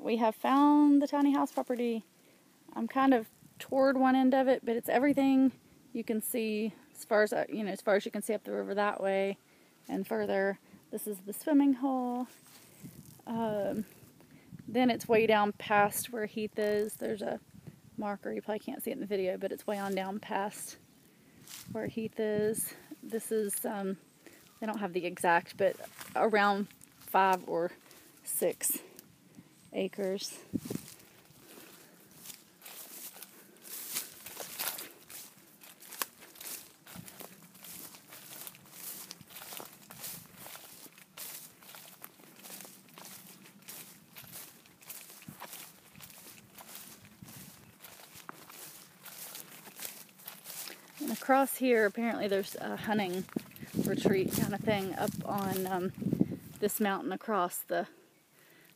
we have found the tiny house property. I'm kind of toward one end of it, but it's everything you can see as far as, as far as you can see up the river that way and further. This is the swimming hole. Then it's way down past where Heath is. There's a marker. You probably can't see it in the video, but it's way on down past where Heath is. This is, they don't have the exact, but around 5 or 6 acres. And across here, apparently there's a hunting retreat kind of thing up on this mountain across the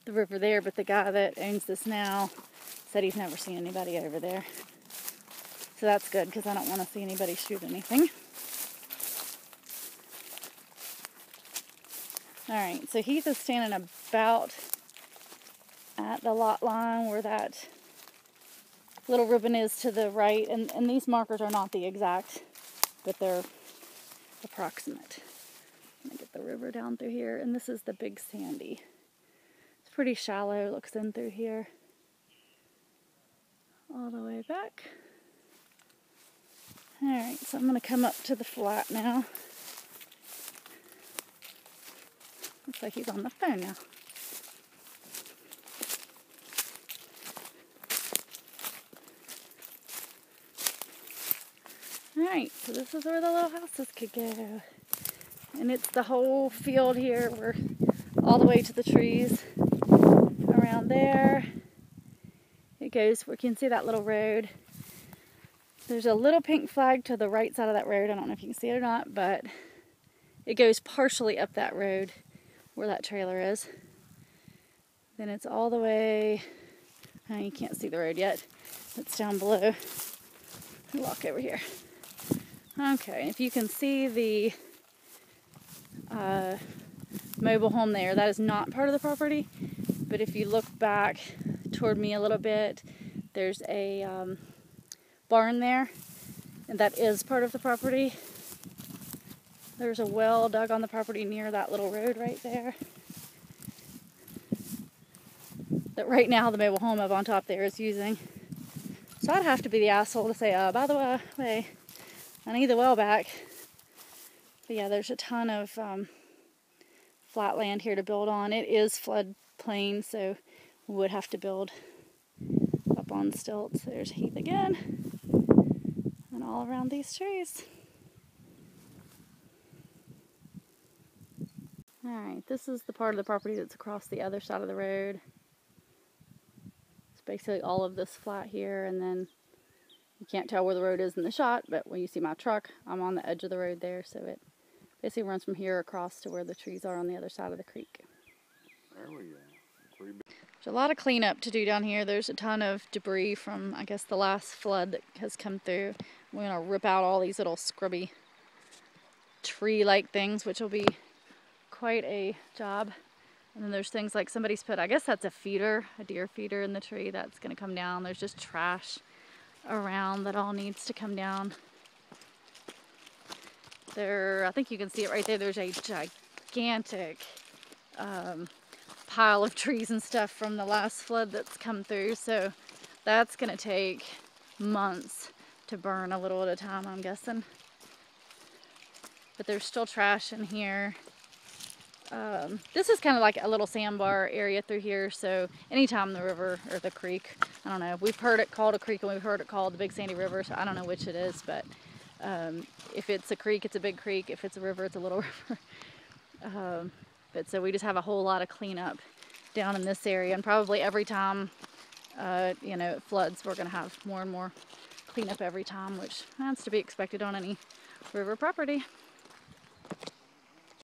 river there, but the guy that owns this now said he's never seen anybody over there. So that's good, because I don't want to see anybody shoot anything. Alright, so Heath is standing about at the lot line where that little ribbon is to the right, and these markers are not the exact, but they're approximate. I'm going to get the river down through here, and this is the Big Sandy. It's pretty shallow, it looks in through here, all the way back. Alright, so I'm going to come up to the flat now. Looks like he's on the phone now. Alright, so this is where the little houses could go. And it's the whole field here. We're all the way to the trees around there. It goes, we can see that little road. There's a little pink flag to the right side of that road. I don't know if you can see it or not, but it goes partially up that road where that trailer is. Then it's all the way, you can't see the road yet. It's down below. I'll walk over here. Okay, if you can see the mobile home there, that is not part of the property, but if you look back toward me a little bit, there's a barn there, and that is part of the property. There's a well dug on the property near that little road right there. That right now the mobile home up on top there is using. So I'd have to be the asshole to say, by the way, I need the well back. But yeah, there's a ton of flat land here to build on. It is floodplain, so we would have to build up on stilts. There's Heath again. And all around these trees. Alright, this is the part of the property that's across the other side of the road. It's basically all of this flat here, and then you can't tell where the road is in the shot, but when you see my truck, I'm on the edge of the road there, so it basically runs from here across to where the trees are on the other side of the creek. There we go. There's a lot of cleanup to do down here. There's a ton of debris from, I guess, the last flood that has come through. We're going to rip out all these little scrubby tree-like things, which will be quite a job. And then there's things like somebody's put, I guess that's a feeder, a deer feeder in the tree that's going to come down. There's just trash around that all needs to come down. There, I think you can see it right there. There's a gigantic pile of trees and stuff from the last flood that's come through. So that's going to take months to burn a little at a time, I'm guessing. But there's still trash in here. This is kind of like a little sandbar area through here, so anytime the river, or the creek, I don't know, we've heard it called a creek and we've heard it called the Big Sandy River, so I don't know which it is, but if it's a creek, it's a big creek. If it's a river, it's a little river. But so we just have a whole lot of cleanup down in this area, and probably every time, it floods, we're going to have more and more cleanup every time, which has to be expected on any river property.